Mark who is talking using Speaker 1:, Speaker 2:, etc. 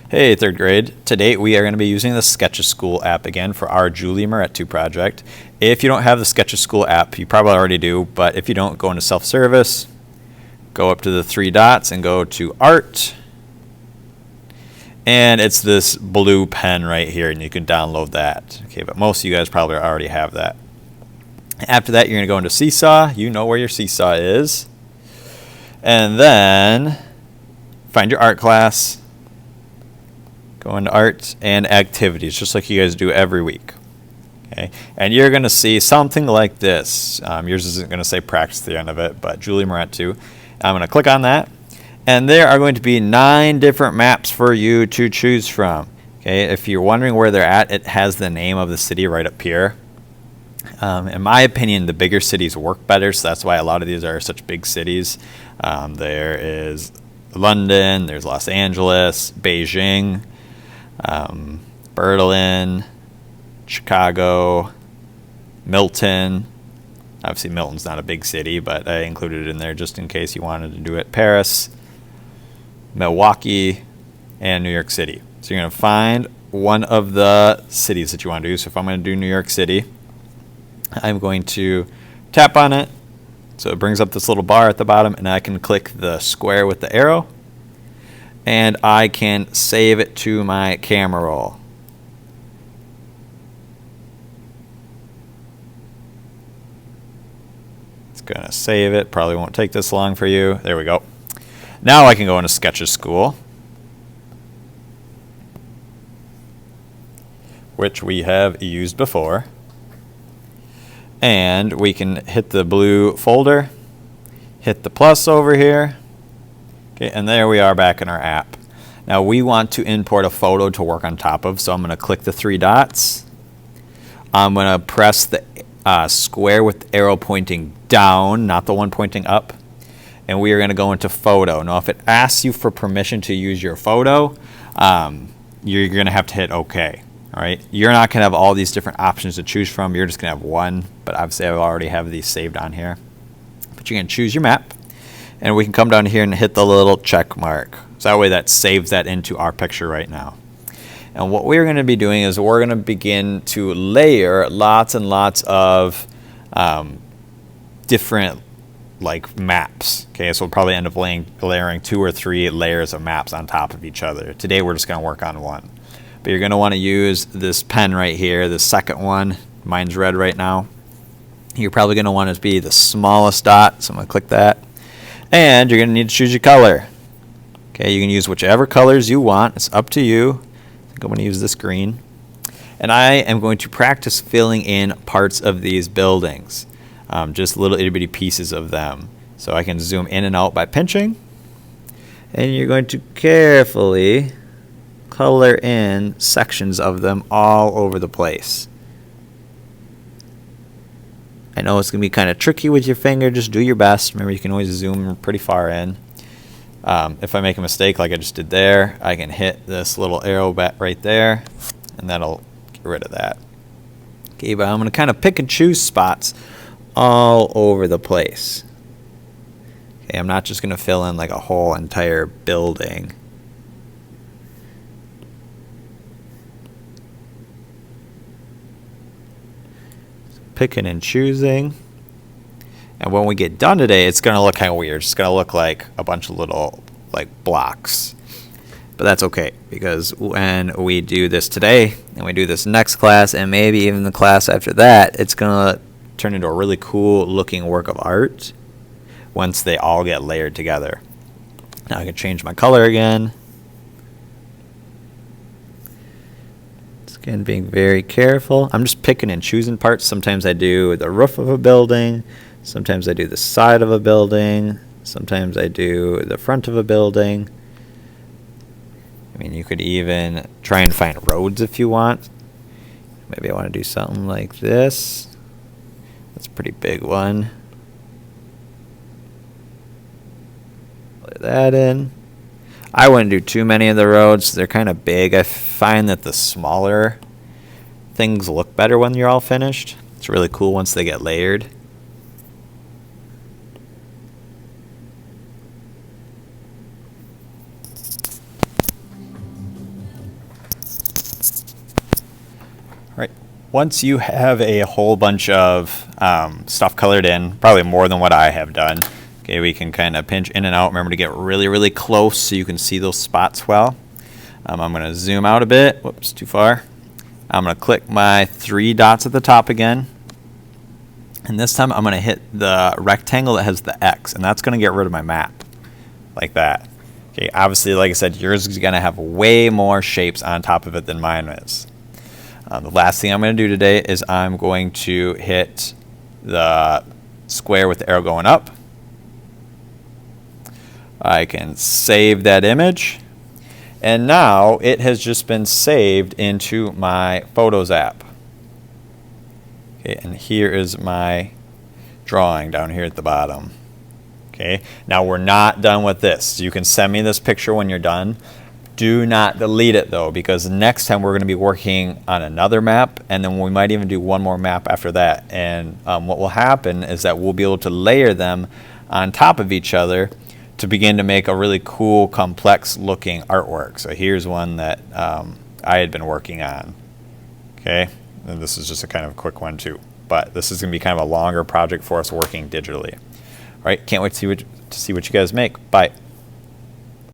Speaker 1: Hey, third grade. Today we are going to be using the Sketches School app again for our Julie Mehretu project. If you don't have the Sketches School app, you probably already do, but if you don't, go into self-service, go up to the three dots and go to Art. And it's this blue pen right here, and you can download that. Okay, but most of you guys probably already have that. After that, you're going to go into Seesaw. You know where your Seesaw is. And then find your art class. Go into Art and Activities, just like you guys do every week. Okay, and you're going to see something like this. Yours isn't going to say practice at the end of it, but Julie Mehretu. I'm going to click on that. And there are going to be 9 different maps for you to choose from. Okay, if you're wondering where they're at, it has the name of the city right up here. In my opinion, the bigger cities work better, so that's why a lot of these are such big cities. There is London, there's Los Angeles, Beijing, Berlin, Chicago, Milton. Obviously, Milton's not a big city, but I included it in there just in case you wanted to do it. Paris, Milwaukee, and New York City. So you're going to find one of the cities that you want to do. So if I'm going to do New York City, I'm going to tap on it. So it brings up this little bar at the bottom, and I can click the square with the arrow. And I can save it to my camera roll. It's going to save it. Probably won't take this long for you. There we go. Now I can go into Sketches School, which we have used before. And we can hit the blue folder, hit the plus over here. Okay, and there we are back in our app. Now we want to import a photo to work on top of, so I'm going to click the 3 dots. I'm going to press the square with the arrow pointing down, not the one pointing up. And we are going to go into photo. Now if it asks you for permission to use your photo, you're going to have to hit OK. All right, you're not going to have all these different options to choose from. You're just going to have one, but obviously I already have these saved on here. But you're going to choose your map. And we can come down here and hit the little check mark. So that way that saves that into our picture right now. And what we're going to be doing is we're going to begin to layer lots and lots of different like maps. Okay, so we'll probably end up layering 2 or 3 layers of maps on top of each other. Today we're just going to work on one. But you're going to want to use this pen right here, the second one. Mine's red right now. You're probably going to want it to be the smallest dot, so I'm going to click that. And you're going to need to choose your color. Okay, you can use whichever colors you want. It's up to you. I think I'm going to use this green. And I am going to practice filling in parts of these buildings, just little itty bitty pieces of them. So I can zoom in and out by pinching. And you're going to carefully color in sections of them all over the place. I know it's going to be kind of tricky with your finger. Just do your best. Remember, you can always zoom pretty far in. If I make a mistake like I just did there, I can hit this little arrow back right there, and that'll get rid of that. Okay, but I'm going to kind of pick and choose spots all over the place. Okay, I'm not just going to fill in like a whole entire building. Picking and choosing. And when we get done today, it's going to look kind of weird. It's going to look like a bunch of little like blocks. But that's okay, because when we do this today and we do this next class and maybe even the class after that, it's going to turn into a really cool looking work of art once they all get layered together. Now I can change my color again. Again, being very careful. I'm just picking and choosing parts. Sometimes I do the roof of a building. Sometimes I do the side of a building. Sometimes I do the front of a building. I mean, you could even try and find roads if you want. Maybe I want to do something like this. That's a pretty big one. Put that in. I wouldn't do too many of the roads. They're kind of big. I find that the smaller things look better when you're all finished. It's really cool once they get layered. Right. Once you have a whole bunch of stuff colored in, probably more than what I have done, okay, we can kind of pinch in and out. Remember to get really, really close so you can see those spots well. I'm going to zoom out a bit. Whoops, too far. I'm going to click my 3 dots at the top again. And this time I'm going to hit the rectangle that has the X, and that's going to get rid of my map, like that. Okay, obviously, like I said, yours is going to have way more shapes on top of it than mine is. The last thing I'm going to do today is I'm going to hit the square with the arrow going up. I can save that image. And now it has just been saved into my Photos app. Okay, and here is my drawing down here at the bottom. Okay, now we're not done with this. You can send me this picture when you're done. Do not delete it though, because next time we're going to be working on another map, and then we might even do one more map after that. And what will happen is that we'll be able to layer them on top of each other to begin to make a really cool, complex looking artwork. So here's one that I had been working on. Okay, and this is just a kind of quick one too, but this is going to be kind of a longer project for us working digitally. All right, can't wait to see what you guys make. Bye.